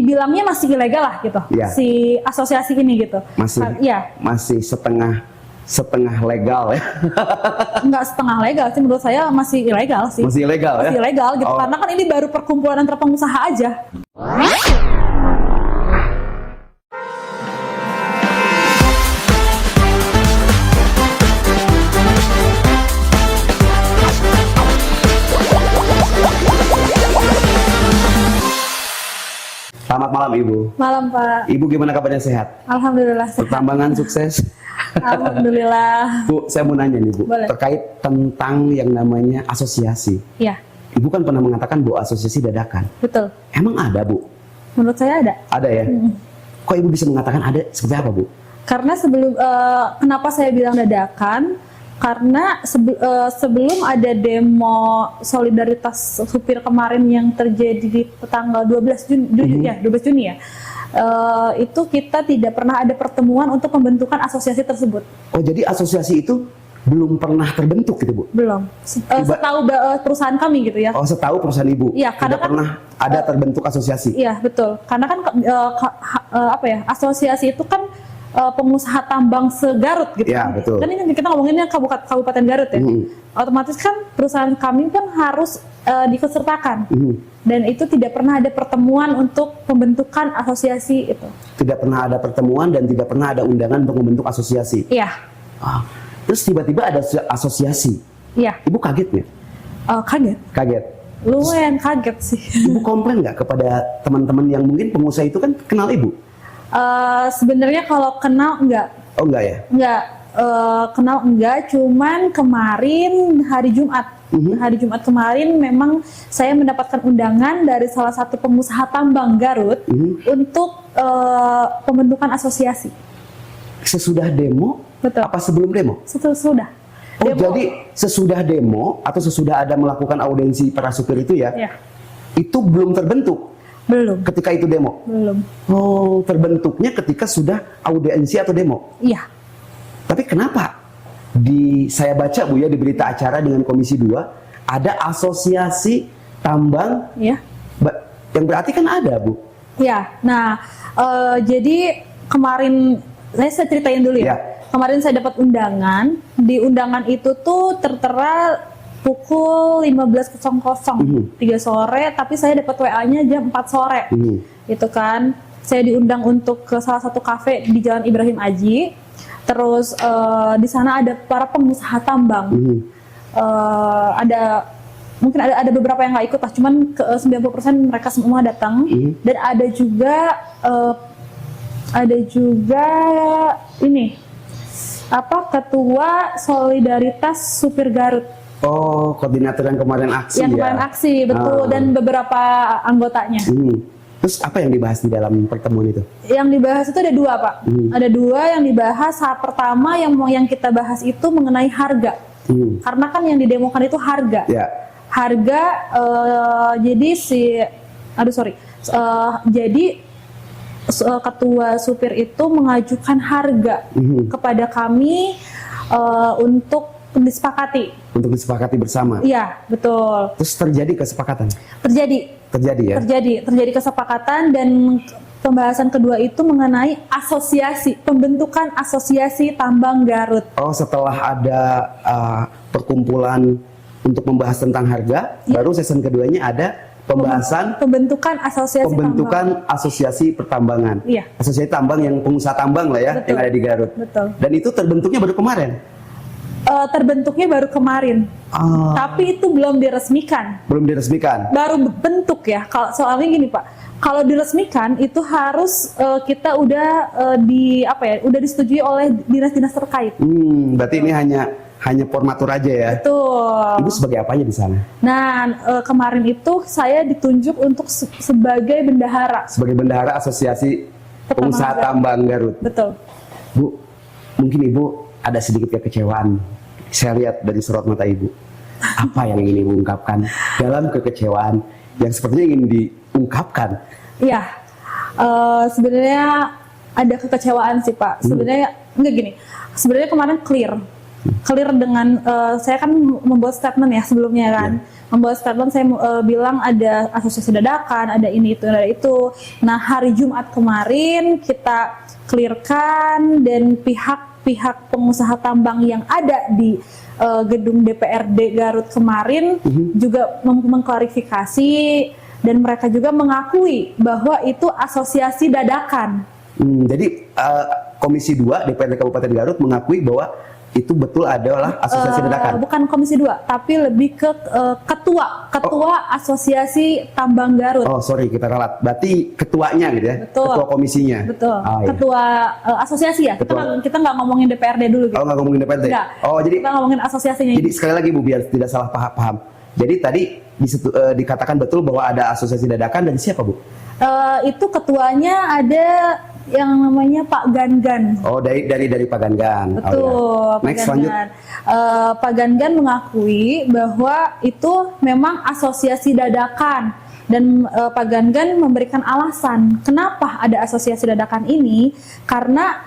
dibilangnya masih ilegal lah gitu, Ya. si asosiasi ini gitu. Masih setengah legal ya. Nggak setengah legal sih, menurut saya masih ilegal sih. Masih ilegal ya? Masih ilegal gitu, Oh. karena kan ini baru perkumpulan antar pengusaha aja. Selamat malam Ibu. Malam Pak. Ibu gimana kabarnya, sehat? Alhamdulillah sehat. Pertambangan sukses? Alhamdulillah. Bu, saya mau nanya nih Bu, Boleh. terkait tentang yang namanya asosiasi. Ya, Ibu kan pernah mengatakan bahwa asosiasi dadakan. betul. Emang ada Bu? Menurut saya ada. Ada ya? Kok Ibu bisa mengatakan ada, seperti apa Bu? Karena kenapa saya bilang dadakan? Karena sebelum ada demo solidaritas supir kemarin yang terjadi di tanggal 12 Juni, ya 12 Juni ya, itu kita tidak pernah ada pertemuan untuk pembentukan asosiasi tersebut. Oh, jadi asosiasi itu belum pernah terbentuk gitu Bu? Belum. Setahu perusahaan kami gitu ya. Oh, setahu perusahaan Ibu? Iya, karena tidak kan pernah ada terbentuk asosiasi? Iya, betul. Karena kan asosiasi itu kan pengusaha tambang se-Garut gitu. Iya, betul. Dan ini kita ngomonginnya Kabupaten Garut ya. Otomatis kan perusahaan kami kan harus dikesertakan. Dan itu tidak pernah ada pertemuan untuk pembentukan asosiasi itu. Tidak pernah ada pertemuan dan tidak pernah ada undangan untuk membentuk asosiasi? Iya. Ah, terus tiba-tiba ada asosiasi. Iya. Ibu kaget nggak? Kaget. Kaget. Lumayan kaget sih. Ibu komplain nggak kepada teman-teman yang mungkin pengusaha itu kan kenal Ibu? Sebenarnya kalau kenal enggak. Oh, enggak ya? Enggak, kenal enggak, cuman kemarin hari Jumat. Hari Jumat kemarin memang saya mendapatkan undangan dari salah satu pengusaha tambang Garut untuk pembentukan asosiasi. Sesudah demo? Betul. Apa sebelum demo? Sudah. Oh, jadi sesudah demo atau sesudah ada melakukan audiensi para supir itu ya? Ya, Itu belum terbentuk belum. ketika itu demo? Belum. Oh, terbentuknya ketika sudah audiensi atau demo? Iya. Tapi kenapa? Saya baca Bu ya, di berita acara dengan Komisi 2 ada asosiasi tambang, Iya. yang berarti kan ada Bu? Ya. Nah, jadi kemarin saya ceritain dulu ya. Ya. Kemarin saya dapat undangan. Di undangan itu tuh tertera pukul 15.00 3 sore, tapi saya dapat WA-nya jam 4 sore. Itu kan. Saya diundang untuk ke salah satu kafe di Jalan Ibrahim Aji. Terus di sana ada para pengusaha tambang. Mungkin ada beberapa yang nggak ikut lah, cuman ke 90% mereka semua datang. Dan ada juga ini ketua solidaritas supir Garut. Oh, koordinator yang kemarin aksi Yang ya? kemarin aksi, betul. Dan beberapa anggotanya. Terus apa yang dibahas di dalam pertemuan itu? Yang dibahas itu ada dua, Pak. Ada dua yang dibahas. Pertama yang kita bahas itu mengenai harga. Karena kan yang didemokan itu harga. Ya. Harga, jadi ketua supir itu mengajukan harga kepada kami untuk disepakati. Untuk disepakati bersama? Iya, betul. Terus terjadi kesepakatan? Terjadi ya? Terjadi kesepakatan, dan pembahasan kedua itu mengenai pembentukan asosiasi tambang Garut. Oh, setelah ada perkumpulan untuk membahas tentang harga, baru season keduanya ada pembahasan pembentukan asosiasi pertambangan. Iya. Asosiasi tambang yang pengusaha tambang lah ya, Betul. yang ada di Garut. Betul. Dan itu terbentuknya baru kemarin? Terbentuknya baru kemarin. Tapi itu belum diresmikan. Belum diresmikan? Baru bentuk ya. Soalnya gini Pak, kalau diresmikan itu harus kita udah disetujui oleh dinas-dinas terkait. Berarti ini hanya formatur aja ya? Betul. Ibu sebagai apanya di sana? Nah, kemarin itu saya ditunjuk untuk sebagai bendahara. Sebagai bendahara Asosiasi Pengusaha Tambang Garut. Betul. Bu, mungkin Ibu ada sedikit kekecewaan. Saya lihat dari sorot mata Ibu. Apa yang ingin Ibu ungkapkan dalam kekecewaan yang sepertinya ingin diungkapkan? Iya, sebenarnya ada kekecewaan sih Pak. Sebenarnya enggak gini. Sebenarnya kemarin clear clear dengan saya kan membuat statement ya sebelumnya kan. Membuat statement saya bilang ada asosiasi dadakan, ada ini itu, ada itu. Nah, hari Jumat kemarin kita clearkan dan pihak pengusaha tambang yang ada di gedung DPRD Garut kemarin juga mengklarifikasi dan mereka juga mengakui bahwa itu asosiasi dadakan. Jadi Komisi 2 DPRD Kabupaten Garut mengakui bahwa itu betul adalah asosiasi dadakan. Bukan Komisi 2, tapi lebih ke ketua Asosiasi Tambang Garut. Oh, sorry, kita ralat. Berarti ketuanya gitu ya? Betul. Ketua komisinya? Betul. Iya. Ketua asosiasi ya? Kita nggak ngomongin DPRD dulu gitu. Oh, nggak ngomongin DPRD? Enggak. Oh, jadi kita ngomongin asosiasinya. Jadi sekali lagi Bu, biar tidak salah paham. Jadi tadi dikatakan betul bahwa ada asosiasi dadakan dan siapa Bu? Itu ketuanya ada yang namanya Pak Gangan. Oh, dari Pak Gangan. Betul, Oh, ya. Pak Next, Gangan. lanjut. Pak Gangan mengakui bahwa itu memang asosiasi dadakan dan Pak Gangan memberikan alasan kenapa ada asosiasi dadakan ini karena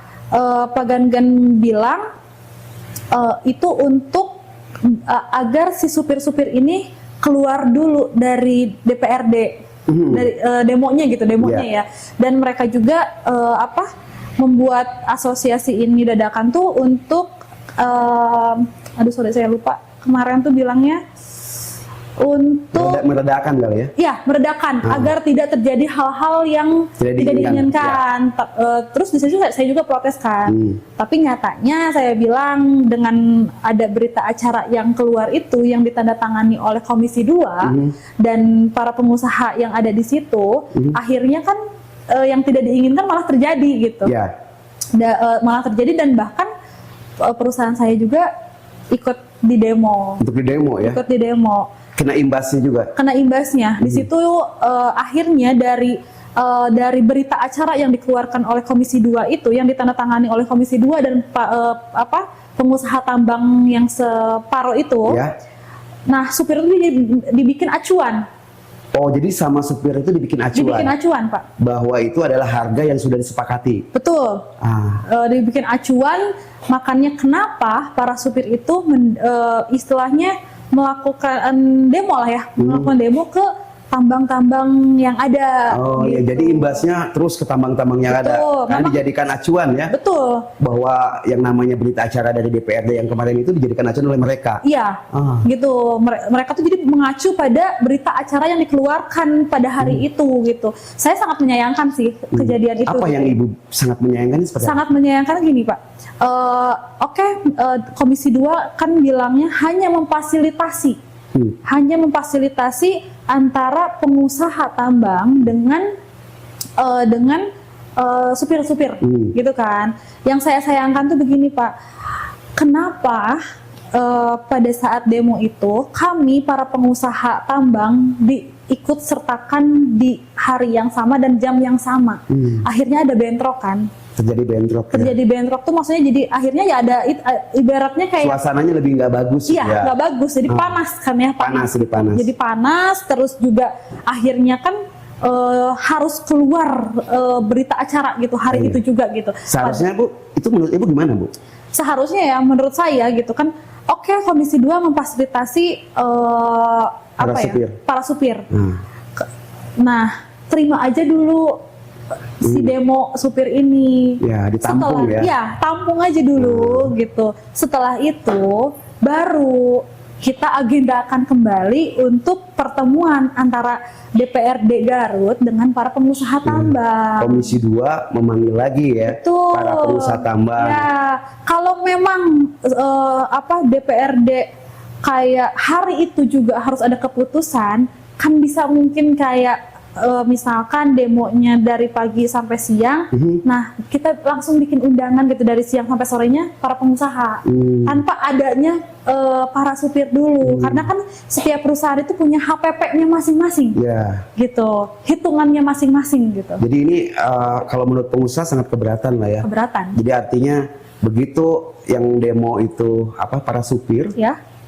Pak Gangan bilang itu untuk agar si supir-supir ini keluar dulu dari DPRD. Dari demonya ya, dan mereka juga membuat asosiasi ini dadakan tuh untuk saya lupa kemarin tuh bilangnya untuk meredakan kali ya? Ya, meredakan agar tidak terjadi hal-hal yang tidak diinginkan. Terus di situ saya juga protes kan. Tapi nyatanya saya bilang dengan ada berita acara yang keluar itu yang ditandatangani oleh Komisi 2 dan para pengusaha yang ada di situ, akhirnya kan yang tidak diinginkan malah terjadi gitu. Malah terjadi dan bahkan perusahaan saya juga ikut di demo. Untuk di demo ya? Ikut di demo. Kena imbasnya juga. Kena imbasnya. Di situ akhirnya dari berita acara yang dikeluarkan oleh Komisi 2 itu yang ditandatangani oleh Komisi 2 dan pengusaha tambang yang separuh itu. Ya. Nah, supir itu dibikin acuan. Oh, jadi sama supir itu dibikin acuan. Dibikin acuan, Pak. Bahwa itu adalah harga yang sudah disepakati. Betul. Dibikin acuan, makanya kenapa para supir itu istilahnya melakukan demo lah ya, melakukan demo ke tambang-tambang yang ada. Oh gitu. ya, jadi imbasnya terus ke tambang-tambang yang ada. Karena dijadikan acuan ya. Betul. Bahwa yang namanya berita acara dari DPRD yang kemarin itu dijadikan acuan oleh mereka. Iya, gitu. Mereka tuh jadi mengacu pada berita acara yang dikeluarkan pada hari itu gitu. Saya sangat menyayangkan sih kejadian itu. Apa yang Ibu sangat menyayangkan seperti Sangat menyayangkan gini Pak. Komisi 2 kan bilangnya hanya memfasilitasi. Hanya memfasilitasi antara pengusaha tambang dengan supir-supir gitu kan. Yang saya sayangkan tuh begini Pak, kenapa pada saat demo itu kami para pengusaha tambang diikut sertakan di hari yang sama dan jam yang sama. Akhirnya ada bentrok kan. Terjadi bentrok tuh maksudnya jadi akhirnya ya ada ibaratnya kayak suasananya lebih nggak bagus. Iya, nggak bagus. Jadi panas kan ya. Panas. Jadi panas, terus juga akhirnya kan harus keluar berita acara gitu hari itu juga gitu. Seharusnya Bu, itu menurut Ibu gimana Bu? Seharusnya ya menurut saya gitu kan. Oke, Komisi 2 memfasilitasi para supir. Nah, terima aja dulu si demo supir ini. Ya, ditampung tampung aja dulu gitu. Setelah itu baru kita agendakan kembali untuk pertemuan antara DPRD Garut dengan para pengusaha tambang. Komisi 2 memanggil lagi ya. Betul. Para pengusaha tambang. Ya, kalau memang DPRD kayak hari itu juga harus ada keputusan, kan bisa mungkin kayak misalkan demonya dari pagi sampai siang, nah kita langsung bikin undangan gitu dari siang sampai sorenya para pengusaha, tanpa adanya para supir dulu, karena kan setiap perusahaan itu punya HPP-nya masing-masing, gitu, hitungannya masing-masing gitu. Jadi ini kalau menurut pengusaha sangat keberatan lah ya. Keberatan. Jadi artinya begitu yang demo itu para supir,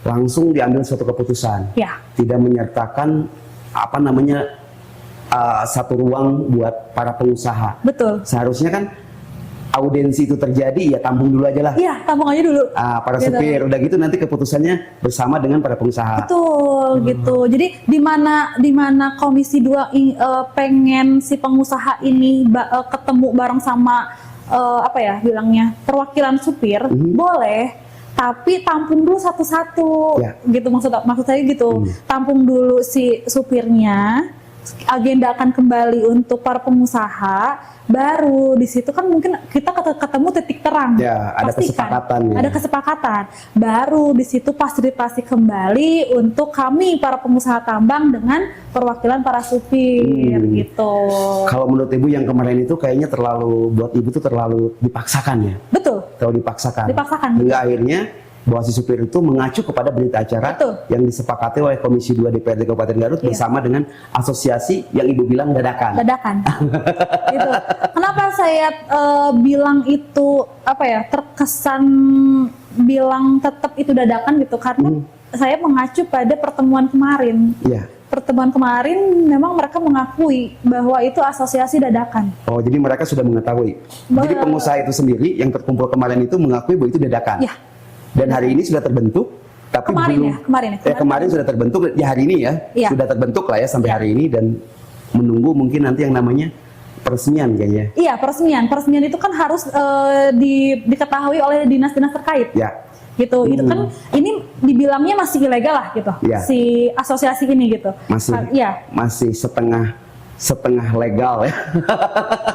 langsung diambil suatu keputusan, tidak menyertakan satu ruang buat para pengusaha. Betul. Seharusnya kan audensi itu terjadi, ya tampung dulu aja lah. Iya, tampung aja dulu. Para Gitu. supir, udah gitu nanti keputusannya bersama dengan para pengusaha. Betul, gitu. Jadi di mana Komisi 2 pengen si pengusaha ini ketemu bareng sama apa ya bilangnya, perwakilan supir, boleh. Tapi tampung dulu satu-satu, Ya. gitu maksud saya gitu. Tampung dulu si supirnya, agenda akan kembali untuk para pengusaha, baru di situ kan mungkin kita ketemu titik terang. Ya, ada Pastikan. kesepakatan ya. Ada kesepakatan. Baru di situ fasilitasi kembali untuk kami para pengusaha tambang dengan perwakilan para supir gitu. Kalau menurut Ibu yang kemarin itu kayaknya buat Ibu tuh terlalu dipaksakan ya. Betul. Terlalu dipaksakan. Dipaksakan. Hingga akhirnya bahwa si supir itu mengacu kepada berita acara Betul. yang disepakati oleh Komisi 2 DPRD Kabupaten Garut bersama dengan asosiasi yang Ibu bilang dadakan. Gitu. Kenapa saya bilang itu apa ya, terkesan bilang tetap itu dadakan gitu, karena saya mengacu pada pertemuan kemarin. Iya. Pertemuan kemarin memang mereka mengakui bahwa itu asosiasi dadakan. Oh, jadi mereka sudah mengetahui. Jadi pengusaha itu sendiri yang terkumpul kemarin itu mengakui bahwa itu dadakan. Ya. Dan hari ini sudah terbentuk, tapi kemarin sudah terbentuk, ya hari ini ya, sudah terbentuk lah ya sampai hari ini, dan menunggu mungkin nanti yang namanya peresmian kayaknya. Iya, peresmian. Peresmian itu kan harus diketahui oleh dinas-dinas terkait. Ya. Gitu. Itu kan ini dibilangnya masih ilegal lah gitu. Ya. Si asosiasi ini gitu. Masih setengah legal ya.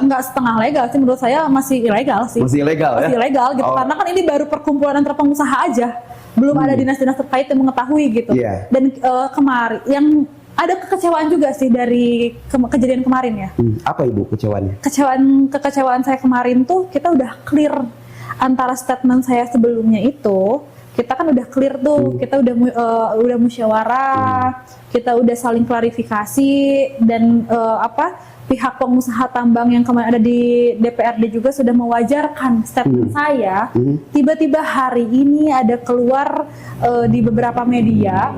Enggak setengah legal sih, menurut saya masih ilegal sih. Masih ilegal ya? Masih ilegal gitu, karena kan ini baru perkumpulan antar pengusaha aja. Belum ada dinas-dinas terkait yang mengetahui gitu. Yeah. Dan kemarin yang ada kekecewaan juga sih dari kejadian kemarin ya. Apa Ibu kecewaannya? Kekecewaan saya kemarin tuh, kita udah clear antara statement saya sebelumnya itu, kita kan udah clear tuh, kita udah musyawarah, kita udah saling klarifikasi, dan pihak pengusaha tambang yang kemarin ada di DPRD juga sudah mewajarkan statement saya. Tiba-tiba hari ini ada keluar di beberapa media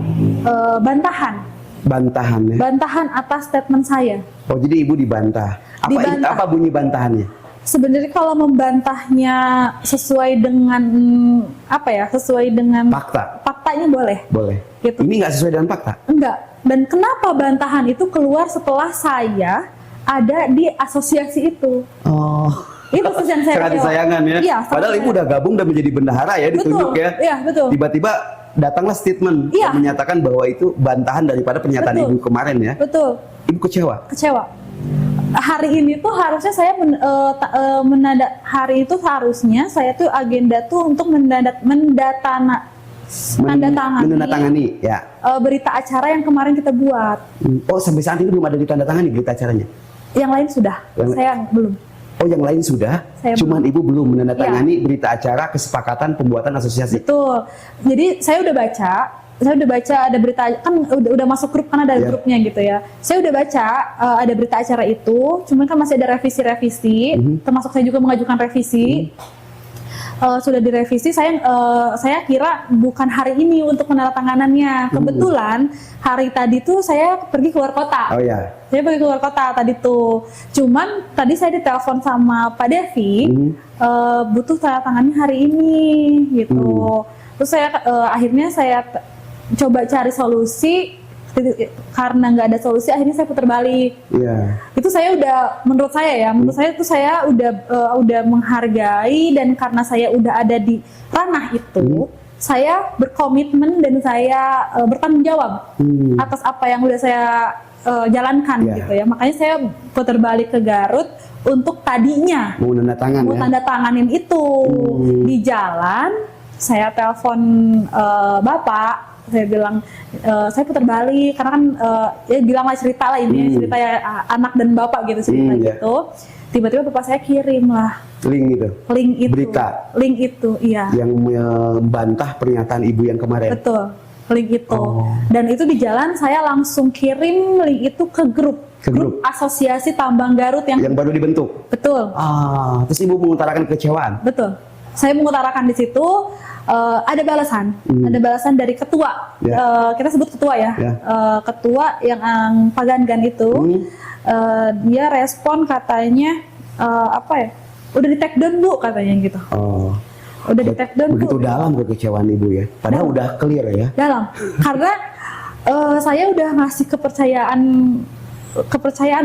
bantahan ya? Bantahan atas statement saya. Oh, jadi Ibu dibantah. Apa bunyi bantahannya? Sebenarnya kalau membantahnya sesuai dengan sesuai dengan faktanya boleh. Gitu. Ini nggak sesuai dengan fakta? Enggak. Dan kenapa bantahan itu keluar setelah saya ada di asosiasi itu? Oh. Itu yang saya sangat disayangkan ya. Iya, padahal Ibu udah gabung dan menjadi bendahara ya, ditunjuk ya. Iya, betul. Tiba-tiba datanglah statement yang menyatakan bahwa itu bantahan daripada pernyataan Ibu kemarin ya. Betul. Ibu kecewa? Kecewa. Hari ini tuh harusnya saya harusnya saya tuh agenda tuh untuk menandatangani ya. Berita acara yang kemarin kita buat. Oh, sampai saat ini belum ada ditandatangani berita acaranya? Yang lain sudah, saya belum. Oh, yang lain sudah, cuman Ibu belum menandatangani berita acara kesepakatan pembuatan asosiasi. Betul. Jadi saya udah baca ada berita, kan udah masuk grup, kan ada grupnya gitu ya. Saya udah baca ada berita acara itu, cuman kan masih ada revisi-revisi, termasuk saya juga mengajukan revisi. Sudah direvisi, saya kira bukan hari ini untuk penandatanganannya. Kebetulan hari tadi tuh saya pergi keluar kota. Oh ya. Saya pergi keluar kota tadi tuh. Cuman tadi saya ditelepon sama Pak Devi, butuh tandatangannya hari ini gitu. Terus akhirnya saya coba cari solusi. Karena nggak ada solusi, akhirnya saya putar balik. Itu saya udah, menurut saya itu saya udah menghargai, dan karena saya udah ada di ranah itu, saya berkomitmen dan saya bertanggung jawab atas apa yang udah saya jalankan gitu ya. Makanya saya putar balik ke Garut untuk tadinya mau tanda tanganin itu. Di jalan saya telepon Bapak. Saya bilang saya putar balik karena kan bilanglah cerita lah ini, cerita ya anak dan bapak gitu, cerita gitu. Tiba-tiba bapak saya kirim lah link itu berita, iya, yang membantah pernyataan Ibu yang kemarin. Betul, link itu. Dan itu di jalan saya langsung kirim link itu ke grup asosiasi tambang Garut yang baru dibentuk. Betul. Terus Ibu mengutarakan kekecewaan. Betul. Saya mengutarakan di situ. Ada balasan dari ketua, kita sebut ketua ya, ketua yang Pak Gangan itu, dia respon katanya udah di take down Bu katanya gitu. Oh. Udah di take down Begitu Bu. dalam kekecewaan ibu ya. Padahal udah clear ya. Dalam. Karena saya udah ngasih kepercayaan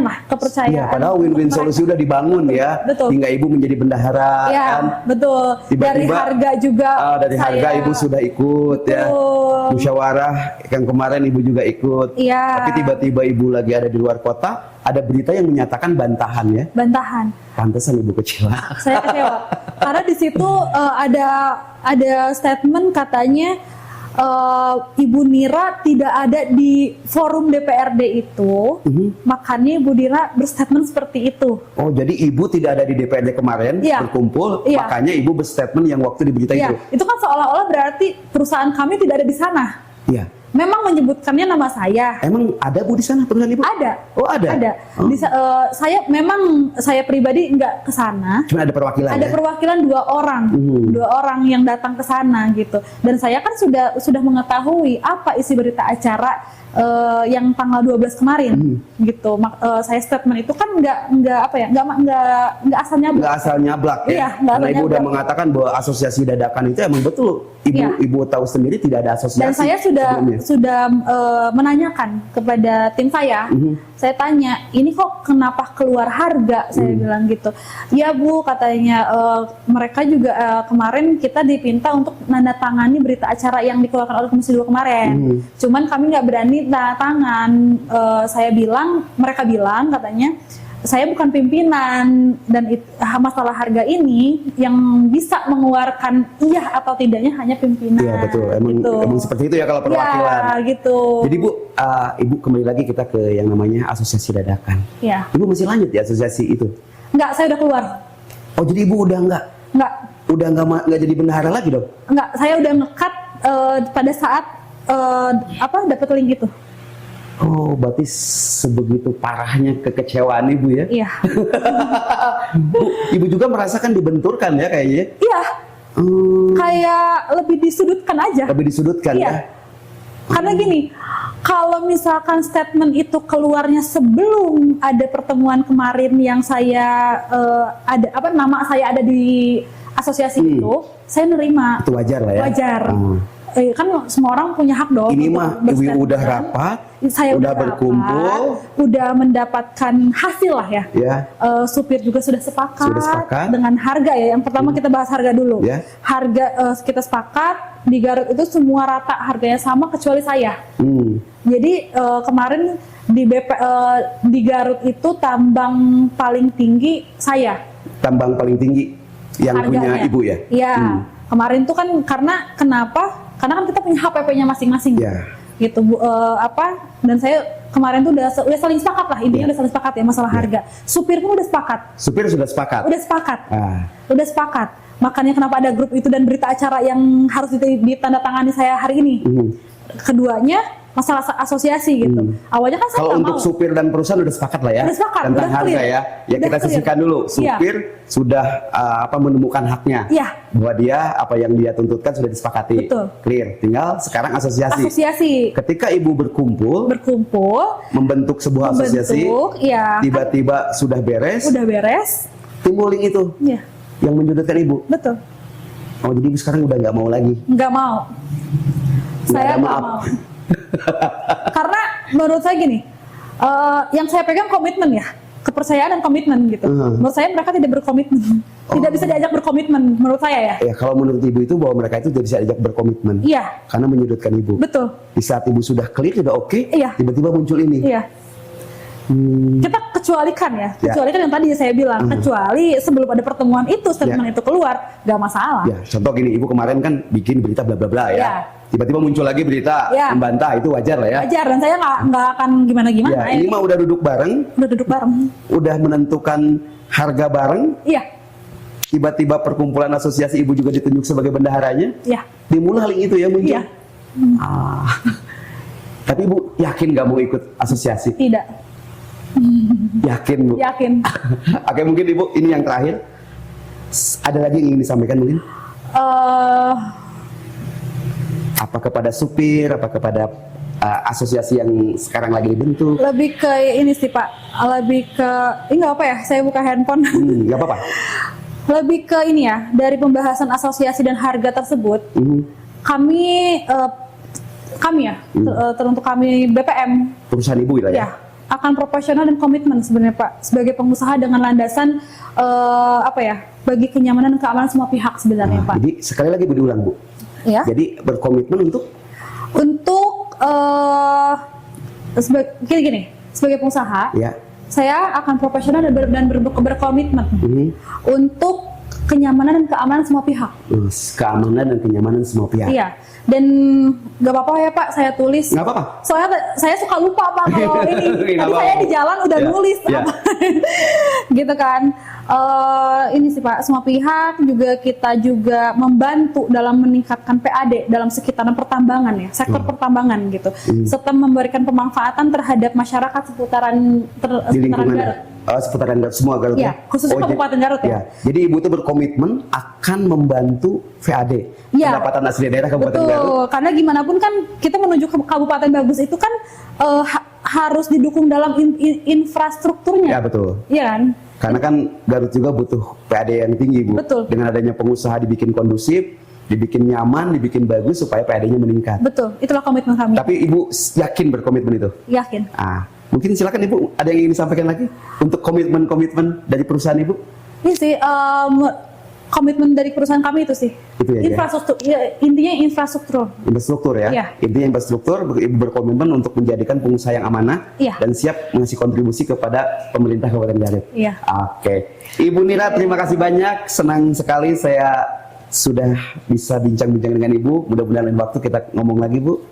lah, kepercayaan. Iya, padahal win-win untuk solusi udah dibangun ya. Betul. Hingga ibu menjadi bendahara Ya, kan. betul. Dari Tiba-tiba, harga juga. dari harga ibu sudah ikut ya. Betul. Musyawarah yang kemarin ibu juga ikut. Iya. Tapi tiba-tiba ibu lagi ada di luar kota, ada berita yang menyatakan bantahan ya. Bantahan. Pantesan ibu kecewa. Saya kecewa. Karena di situ ada statement katanya Ibu Nira tidak ada di forum DPRD itu, makanya Ibu Nira berstatement seperti itu. Oh, jadi ibu tidak ada di DPRD kemarin Iya. berkumpul, Iya. makanya ibu berstatement yang waktu di berita Ya, itu. itu kan seolah-olah berarti perusahaan kami tidak ada di sana. Iya. Memang menyebutkannya nama saya. Emang ada bu di sana perusahaan ibu? Ada. Oh, ada. Ada. Oh. Saya pribadi nggak ke sana. Cuma ada perwakilan Ada ya? perwakilan 2 orang, 2 orang yang datang ke sana gitu. Dan saya kan sudah mengetahui apa isi berita acara yang tanggal 12 kemarin gitu. Saya statement itu kan nggak asal nyablak. Nggak asal nyablak ya? Iya, nggak Karena asal ibu udah nyablak. mengatakan bahwa asosiasi dadakan itu emang betul. Iya. Ibu tahu sendiri tidak ada asosiasi. Dan saya sebelumnya. sudah menanyakan kepada tim saya. Saya tanya, ini kok kenapa keluar harga? Saya bilang gitu. Ya Bu, katanya mereka juga kemarin kita dipinta untuk nandatangani berita acara yang dikeluarkan oleh Komisi 2 kemarin. Cuman kami nggak berani tanda tangan. Mereka bilang katanya, saya bukan pimpinan dan masalah harga ini yang bisa mengeluarkan iya atau tidaknya hanya pimpinan. Iya betul, emang seperti itu ya kalau perwakilan. Ya, gitu. Jadi Bu, ibu kembali lagi kita ke yang namanya asosiasi dadakan. Ya. Ibu masih lanjut ya asosiasi itu? Enggak, saya udah keluar. Oh jadi ibu udah nggak jadi bendahara lagi dong? Enggak, saya udah nge-cut pada saat dapat link itu. Oh, berarti sebegitu parahnya kekecewaan ibu ya? Iya. Bu, ibu juga merasakan dibenturkan ya kayaknya? Iya. Kayak lebih disudutkan aja. Lebih disudutkan Iya. ya? Karena gini, kalau misalkan statement itu keluarnya sebelum ada pertemuan kemarin yang saya nama saya ada di asosiasi itu, saya nerima. Itu wajar lah ya? Wajar. Kan semua orang punya hak dong. Ini untuk mah ibu berstatement. udah rapat, Saya udah rapat, berkumpul, udah mendapatkan hasil lah ya. ya. Supir juga sudah sepakat, sepakat. dengan harga ya. Yang pertama kita bahas harga dulu. Ya. Harga kita sepakat di Garut itu semua rata harganya sama kecuali saya. Jadi kemarin di Garut itu tambang paling tinggi saya. Tambang paling tinggi yang Harganya. punya ibu ya? Iya. Kemarin tuh kan kenapa? Karena kan kita punya HPP-nya masing-masing. Ya. Gitu Bu, dan saya kemarin tuh udah saling sepakat lah, intinya udah saling sepakat ya masalah harga. Supir pun udah sepakat. Supir sudah sepakat? Udah sepakat. Ah. Udah sepakat. Makanya kenapa ada grup itu dan berita acara yang harus ditandatangani saya hari ini. Keduanya masalah asosiasi gitu. Awalnya kan saya Kalau nggak untuk mau. supir dan perusahaan udah sepakat lah ya? Udah sepakat, tentang udah harga clear. ya. Ya Udah kita clear. sisihkan dulu. Supir sudah menemukan haknya. Iya. Bahwa dia apa yang dia tuntutkan sudah disepakati. Betul. Clear. Tinggal sekarang asosiasi. Asosiasi Ketika ibu berkumpul membentuk sebuah asosiasi, iya. tiba-tiba sudah beres, Udah beres. timbul link itu Iya. yang menyudutkan ibu. Betul. Oh jadi ibu sekarang udah nggak mau lagi? Nggak mau. Nggak Saya ada nggak maaf. mau. Karena menurut saya gini, yang saya pegang komitmen ya, kepercayaan dan komitmen gitu. Menurut saya mereka tidak berkomitmen, tidak bisa diajak berkomitmen menurut saya ya. Ya kalau menurut ibu itu bahwa mereka itu tidak bisa diajak berkomitmen. Iya. Karena menyudutkan ibu. Betul. Di saat ibu sudah clear, sudah oke, Iya. tiba-tiba muncul ini. Iya. Kita kecualikan ya, kecualikan yang tadi saya bilang, kecuali sebelum ada pertemuan itu statement itu keluar, nggak masalah. Ya, contoh gini, ibu kemarin kan bikin berita bla bla bla ya. Ya. Tiba-tiba muncul lagi berita Ya. membantah, itu wajar lah ya. Wajar, dan saya nggak akan gimana-gimana. Ya, ini mah udah duduk bareng, udah duduk bareng. udah menentukan harga bareng. Iya. Tiba-tiba perkumpulan asosiasi ibu juga ditunjuk sebagai bendaharanya. Iya. Dimulai link itu ya muncul. Iya. Tapi ibu yakin nggak mau ikut asosiasi? Tidak. Yakin bu? Yakin. Oke, mungkin ibu ini yang terakhir. Ada lagi yang ingin disampaikan mungkin? Apa kepada supir, apa kepada asosiasi yang sekarang lagi dibentuk? Lebih ke ini sih Pak, lebih ke ini nggak apa ya? Saya buka handphone. Nggak apa-apa. Lebih ke ini ya, dari pembahasan asosiasi dan harga tersebut, kami ya, teruntuk kami BPM, Perusahaan ibu lah ya. ya, akan proporsional dan komitmen sebenarnya Pak, sebagai pengusaha dengan landasan apa ya, bagi kenyamanan dan keamanan semua pihak sebenarnya Pak. Jadi sekali lagi Bu diulang Bu. Ya. Jadi berkomitmen untuk gini, sebagai pengusaha, ya. saya akan profesional dan berkomitmen untuk kenyamanan dan keamanan semua pihak. Keamanan dan kenyamanan semua pihak. Iya. Dan gak apa-apa ya Pak, saya tulis. Nggak apa-apa. Soalnya saya suka lupa Pak kalau ini. Nggak Tadi saya apa-apa. di jalan udah Ya, nulis ya. apa. Gitu kan. Ini sih Pak, semua pihak juga kita juga membantu dalam meningkatkan PAD dalam sekitaran pertambangan ya, sektor pertambangan gitu. Serta memberikan pemanfaatan terhadap masyarakat seputaran Di lingkungan Garut. seputaran Garut, semua Garut Iya, khususnya Kabupaten Garut ya. Jadi ibu itu berkomitmen akan membantu VAD, Iya. pendapatan asli daerah Kabupaten Betul, Garut. karena gimana pun kan kita menuju ke Kabupaten Bagus itu kan harus didukung dalam infrastrukturnya. Ya betul. Iya kan? Karena kan Garut juga butuh PAD yang tinggi Bu. Betul. Dengan adanya pengusaha dibikin kondusif, dibikin nyaman, dibikin bagus supaya PAD-nya meningkat. Betul, itulah komitmen kami. Tapi ibu yakin berkomitmen itu? Yakin. Mungkin silakan ibu, ada yang ingin disampaikan lagi untuk komitmen-komitmen dari perusahaan ibu? Ini sih komitmen dari perusahaan kami itu sih. Itu ya, infrastruktur, ya, intinya infrastruktur. Infrastruktur ya? Iya. Intinya infrastruktur, ibu berkomitmen untuk menjadikan pengusaha yang amanah Iya. dan siap mengasih kontribusi kepada pemerintah Kabupaten Garut. Iya. Oke. Ibu Nira, terima kasih banyak. Senang sekali saya sudah bisa bincang-bincang dengan ibu. Mudah-mudahan lain waktu kita ngomong lagi Bu.